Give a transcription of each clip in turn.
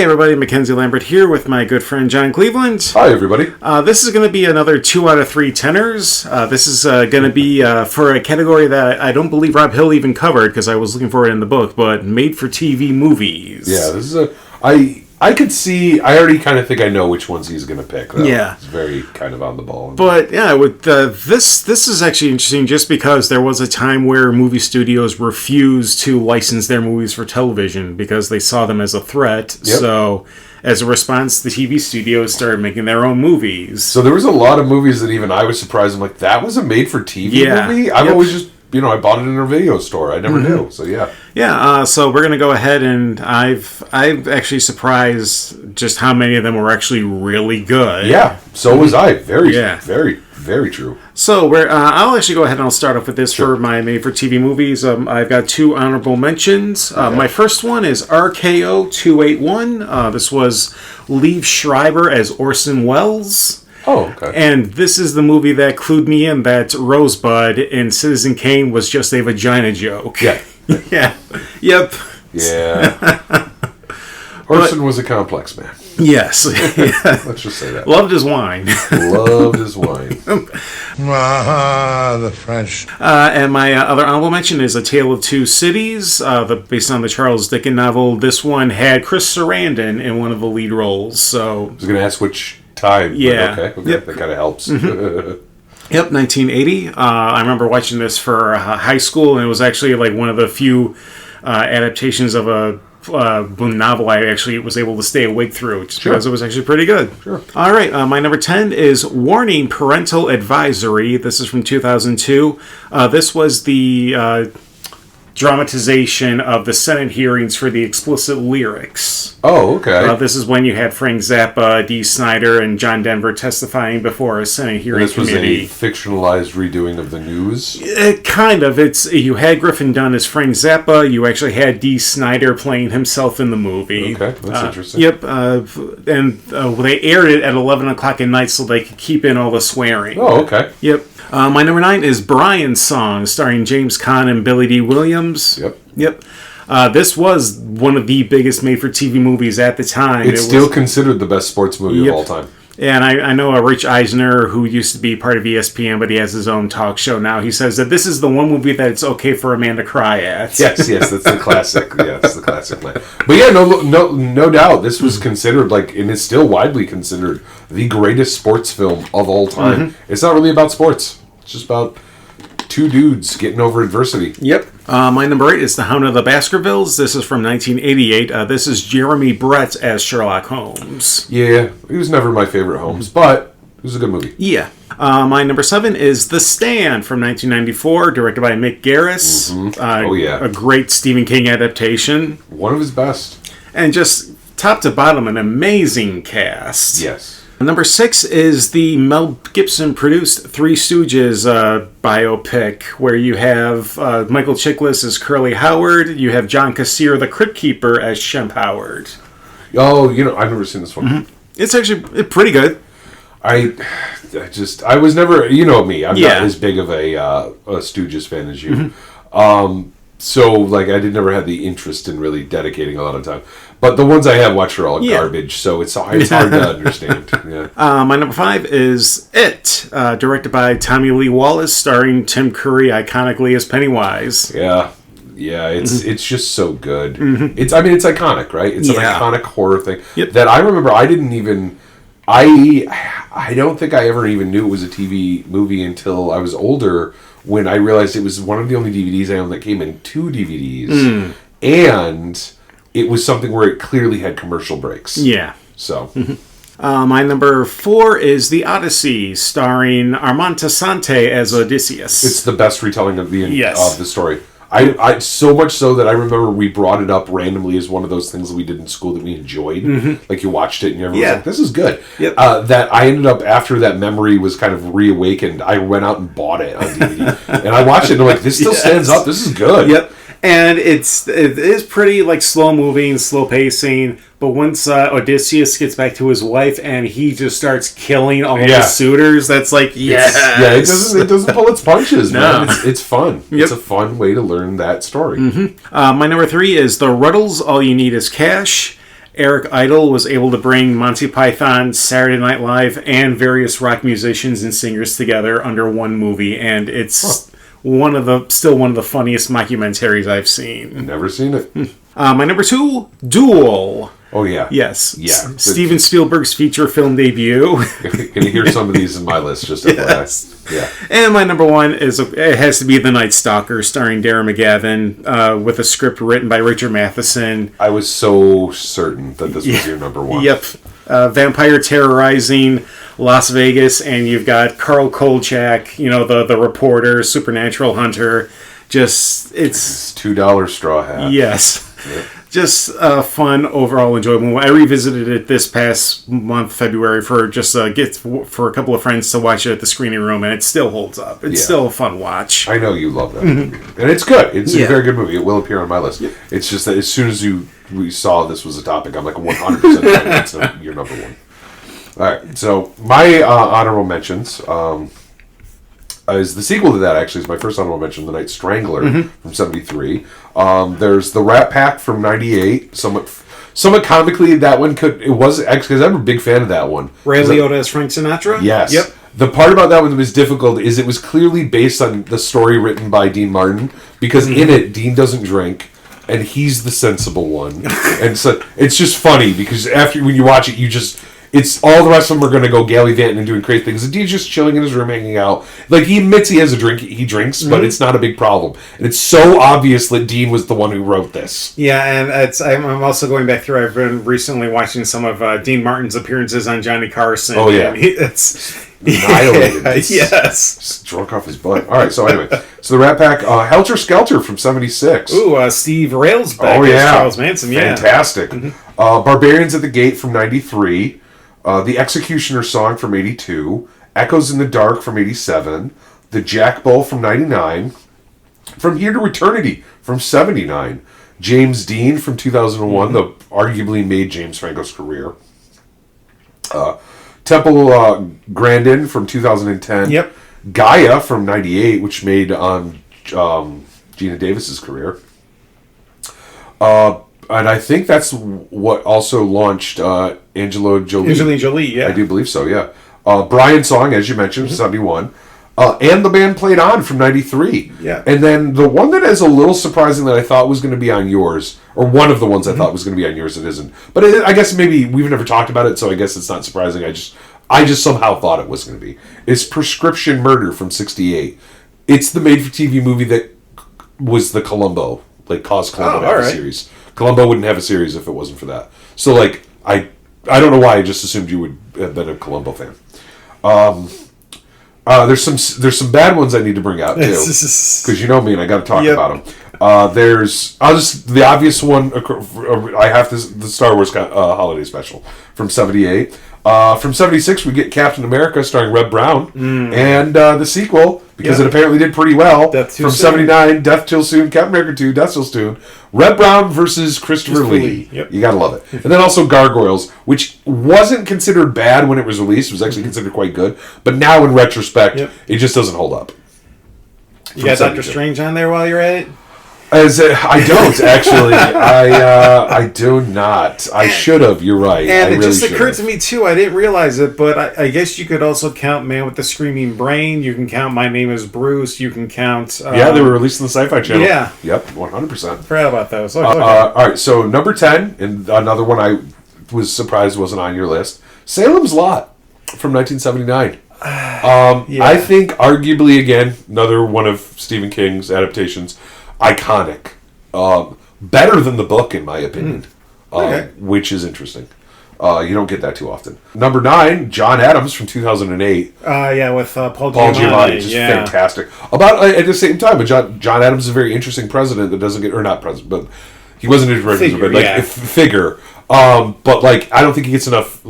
Hey everybody, Mackenzie Lambert here with my good friend John Cleveland. Hi everybody. This is going to be another 2 out of 3 tenors. This is going to be for a category that I don't believe Rob Hill even covered because I was looking for it in the book, but made-for-TV movies. Yeah, this is I could see, I already kind of think I know which ones he's going to pick, though. Yeah. It's very kind of on the ball. But yeah, with this is actually interesting just because there was a time where movie studios refused to license their movies for television because they saw them as a threat. Yep. So as a response, the TV studios started making their own movies. So there was a lot of movies that even I was surprised. I'm like, that was a made-for-TV movie? I've always just, I bought it in a video store. I never knew. So yeah. Yeah, so we're going to go ahead and I've actually surprised just how many of them were actually really good. Yeah, so was I. Very true. So I'll actually go ahead and I'll start off with this for my made-for-TV movies. I've got 2 honorable mentions. Okay. My first one is RKO 281. This was Liev Schreiber as Orson Welles. Oh, okay. And this is the movie that clued me in that Rosebud in Citizen Kane was just a vagina joke. Yeah. Yeah. Yep. Yeah. Orson was a complex man. Yes. Let's just say that. Loved his wine. Loved his wine. The French. And my other honorable mention is A Tale of Two Cities, based on the Charles Dickens novel. This one had Chris Sarandon in one of the lead roles. So I was going to ask which time. Yeah. Okay. Yep. That kind of helps. Yep, 1980. I remember watching this for high school, and it was actually like one of the few adaptations of a novel I actually was able to stay awake through, just because it was actually pretty good. Sure. All right, my number 10 is Warning Parental Advisory. This is from 2002. This was the dramatization of the Senate hearings for the explicit lyrics. Oh, okay. This is when you had Frank Zappa, Dee Snider, and John Denver testifying before a Senate hearing committee. This was a fictionalized redoing of the news? Kind of. You had Griffin Dunn as Frank Zappa. You actually had Dee Snider playing himself in the movie. Okay, that's interesting. Yep. And they aired it at 11 o'clock at night so they could keep in all the swearing. Oh, okay. Yep. My number 9 is Brian's Song, starring James Caan and Billy Dee Williams. Yep. This was one of the biggest made-for-TV movies at the time. It's still considered the best sports movie of all time. And I know Rich Eisner, who used to be part of ESPN, but he has his own talk show now. He says that this is the one movie that it's okay for a man to cry at. Yes, that's the classic. It's the classic line. But yeah, no doubt, this was considered and is still widely considered the greatest sports film of all time. It's not really about sports. It's just about 2 dudes getting over adversity. Yep. My number 8 is The Hound of the Baskervilles. This is from 1988. This is Jeremy Brett as Sherlock Holmes. Yeah, he was never my favorite Holmes, but it was a good movie. Yeah. My number 7 is The Stand from 1994, directed by Mick Garris. A great Stephen King adaptation. One of his best. And just top to bottom, an amazing cast. Yes. Number 6 is the Mel Gibson-produced Three Stooges biopic, where you have Michael Chiklis as Curly Howard, you have John Kassir, the Crypt Keeper, as Shemp Howard. Oh, I've never seen this one. It's actually pretty good. I was never, me, I'm not as big of a Stooges fan as you. So, I did never have the interest in really dedicating a lot of time. But the ones I have watched are all garbage, so it's hard to understand. Yeah. My number 5 is It, directed by Tommy Lee Wallace, starring Tim Curry iconically as Pennywise. Yeah, it's just so good. It's iconic, right? It's an iconic horror thing that I remember. I didn't even. I don't think I ever even knew it was a TV movie until I was older, when I realized it was one of the only DVDs I owned that came in 2 DVDs, and it was something where it clearly had commercial breaks. Yeah. So. My number 4 is The Odyssey, starring Armand Tassante as Odysseus. It's the best retelling of the story. I so much so that I remember we brought it up randomly as one of those things that we did in school that we enjoyed. Like, you watched it and everyone was like, this is good. Yep. That I ended up, after that memory was kind of reawakened, I went out and bought it on DVD. And I watched it and I'm like, this still stands up. This is good. Yep. And it is pretty slow moving, slow pacing. But once Odysseus gets back to his wife and he just starts killing all the suitors, that's yes. It doesn't pull its punches, man. It's fun. Yep. It's a fun way to learn that story. My number 3 is The Ruddles, All You Need Is Cash. Eric Idle was able to bring Monty Python, Saturday Night Live, and various rock musicians and singers together under one movie, and it's still one of the funniest mockumentaries I've seen. Never seen it. My number 2, Duel. Oh, yeah. Yes. Yeah. Steven Spielberg's feature film debut. Can you hear some of these in my list? Just yes. Yeah. And my number 1 it has to be The Night Stalker, starring Darren McGavin, with a script written by Richard Matheson. I was so certain that this was your number 1. Yep. Vampire terrorizing Las Vegas, and you've got Carl Kolchak, the reporter, supernatural hunter. It's $2 straw hat. Yes. Yep. Just a fun, overall enjoyable movie. I revisited it this past month, February, for a couple of friends to watch it at the screening room, and it still holds up. It's still a fun watch. I know you love that movie. And it's good. It's a very good movie. It will appear on my list. Yep. It's just that as soon as we saw this was a topic, I'm like 100% it's your number 1. All right, so my honorable mentions is the sequel to that, actually, is my first honorable mention, The Night Strangler from 73. There's The Rat Pack from 98. Somewhat comically, that one was actually, because I'm a big fan of that one. Ray Liotta as Frank Sinatra? Yes. Yep. The part about that one that was difficult is it was clearly based on the story written by Dean Martin, because in it, Dean doesn't drink, and he's the sensible one. And so it's just funny, because when you watch it, it's all the rest of them are going to go gallivanting and doing crazy things. And Dean's just chilling in his room, hanging out. Like, he admits he has a drink, he drinks, but it's not a big problem. And it's so obvious that Dean was the one who wrote this. Yeah, and I'm also going back through, I've been recently watching some of Dean Martin's appearances on Johnny Carson. Oh, yeah. It's annihilated. Yes. Just drunk off his butt. All right, so anyway. So the Rat Pack, Helter Skelter from 76. Ooh, Steve Railsback as Charles Manson, Fantastic. Barbarians at the Gate from 93. The Executioner Song from 82, Echoes in the Dark from 87, The Jack Bull from 99, From Here to Eternity from 79, James Dean from 2001, that arguably made James Franco's career, Temple Grandin from 2010, Yep. Gaia from 98, which made Gina Davis's career, and I think that's what also launched Angela Jolie. Angelina Jolie, yeah. I do believe so, yeah. Brian's Song, as you mentioned, 71. And The Band Played On from 93. Yeah. And then the one that is a little surprising that I thought was going to be on yours, or one of the ones I thought was going to be on yours, it isn't. But I guess maybe we've never talked about it, so I guess it's not surprising. I just somehow thought it was going to be. It's Prescription Murder from 68. It's the made-for-TV movie that was the Columbo, caused Columbo to have a series. Columbo wouldn't have a series if it wasn't for that. So, I don't know why. I just assumed you would have been a Columbo fan. There's some bad ones I need to bring out too, because you know me and I got to talk about them. There's the obvious one. I have the Star Wars holiday special from 78. From 76, we get Captain America starring Reb Brown, and the sequel, because it apparently did pretty well. From 79, Death Till Soon, Captain America 2, Death Till Soon, Reb Brown versus Christopher Lee. Yep. You gotta love it. And then also Gargoyles, which wasn't considered bad when it was released. It was actually considered quite good. But now in retrospect, it just doesn't hold up. You got Doctor Strange on there while you're at it? I don't actually. I do not. I should have. You're right. And it just occurred to me too. I didn't realize it, but I guess you could also count Man with the Screaming Brain. You can count My Name Is Bruce. You can count. They were released on the Sci-Fi Channel. Yeah. Yep. 100%. Forgot about those. All right. So number 10, and another one I was surprised wasn't on your list. Salem's Lot from 1979. I think arguably again another one of Stephen King's adaptations. Iconic. Better than the book, in my opinion. Which is interesting. You don't get that too often. Number 9, John Adams from 2008. With Paul Giamatti. Just fantastic. About at the same time, but John Adams is a very interesting president that doesn't get, or not president, but he wasn't a president, but a figure. But I don't think he gets enough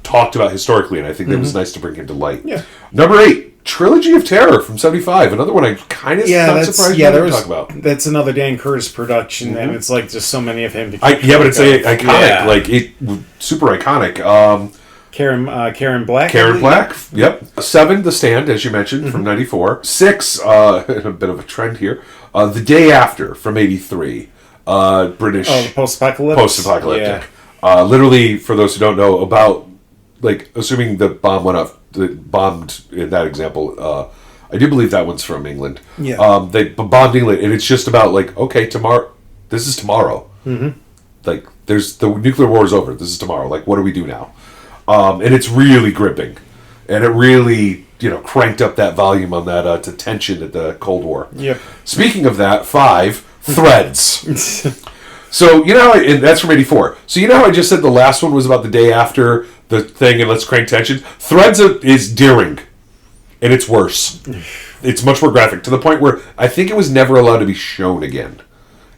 talked about historically, and I think that was nice to bring him to light. Yeah. Number 8. Trilogy of Terror from 75. Another one I kind of not surprised we didn't talk about. That's another Dan Curtis production, and it's just so many of him. To but it's iconic. Super iconic. Karen Black. Karen Black. Yep. 7, The Stand, as you mentioned, from 94. 6, a bit of a trend here. The Day After from 83. British post-apocalyptic. Yeah. Literally, for those who don't know, about like assuming the bomb went off, bombed in that example. I do believe that one's from England. Yeah. They bombed England, and it's just about like, okay, tomorrow. This is tomorrow. Mm-hmm. Like, there's the nuclear war is over. This is tomorrow. Like, what do we do now? And it's really gripping, and it really cranked up that volume on that to tension at the Cold War. Yep. Speaking of that, 5 Threads. So and that's from '84. So how I just said the last one was about the day after the thing, and let's crank tension. Threads is daring. And it's worse. It's much more graphic, to the point where I think it was never allowed to be shown again.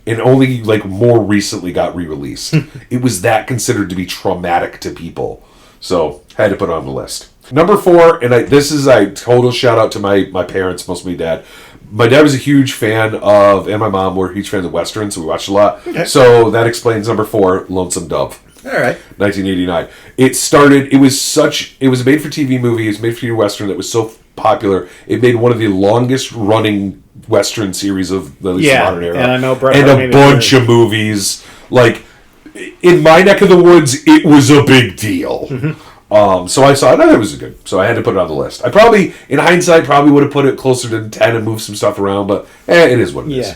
And only, more recently got re-released. It was that considered to be traumatic to people. So, had to put it on the list. Number 4, and this is a total shout out to my parents, mostly my dad. My dad was a huge fan of, and my mom were huge fans of Westerns, so we watched a lot. Okay. So, that explains number 4, Lonesome Dove. All right. 1989. It was a made-for-TV movie, it was a made-for-TV Western that was so popular, it made one of the longest running Western series of the modern era. And I know and a bunch of movies. Like, in my neck of the woods, it was a big deal. Mm-hmm. So I saw it, and it was good. So I had to put it on the list. I probably, in hindsight, would have put it closer to 10 and moved some stuff around, but it is what it is.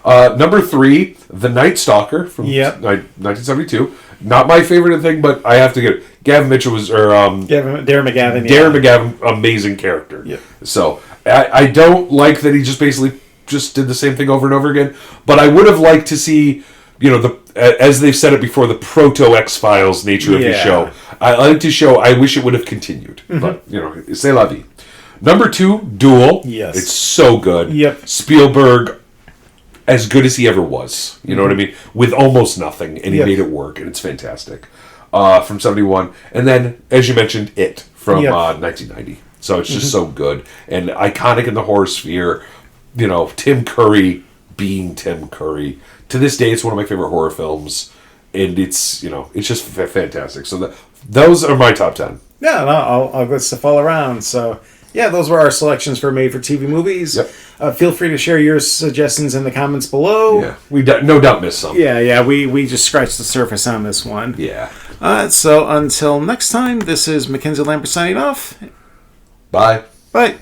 Number 3, The Night Stalker from 1972. Not my favorite thing, but I have to get it. Gavin Mitchell Darren McGavin. Darren McGavin, amazing character. Yep. So I don't like that he just basically did the same thing over and over again. But I would have liked to see, as they've said it before, the proto X-Files nature of the show. I like to show. I wish it would have continued, but c'est la vie. Number 2, Duel. Yes, it's so good. Yep. Spielberg, as good as he ever was. You know what I mean? With almost nothing, and he made it work, and it's fantastic. From 71. And then, as you mentioned, It from 1990. So it's just so good. And iconic in the horror sphere. Tim Curry being Tim Curry. To this day, it's one of my favorite horror films. And it's, it's just fantastic. So those are my top 10. Yeah, I'll go to fall around. So, yeah, those were our selections for made-for-TV movies. Yep. Feel free to share your suggestions in the comments below. Yeah, we no doubt missed some. Yeah, we just scratched the surface on this one. Yeah. So until next time, this is Mackenzie Lambert signing off. Bye. Bye.